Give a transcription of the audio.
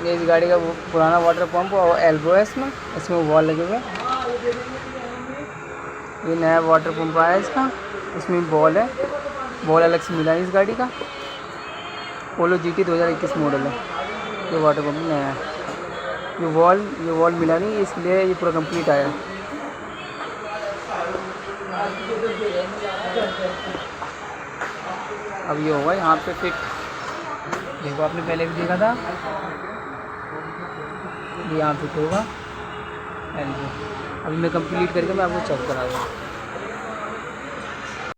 ये इस गाड़ी का वो पुराना वाटर पंप और एल्बो है इसमें वॉल लगे हुए हैं। ये नया वाटर पंप आया है इसका, इसमें बॉल है, बॉल अलग से मिला है इस गाड़ी का। पोलो GT 2021 मॉडल है। ये वाटर पंप नया है। ये वॉल मिला नहीं, इसलिए ये पूरा कंप्लीट आया है। अब ये होगा यहाँ पे फिट। देखो आपने पहले भी देखा था, ये यहाँ फिट होगा। अभी मैं कंप्लीट करके मैं आपको चेक करा दूँ।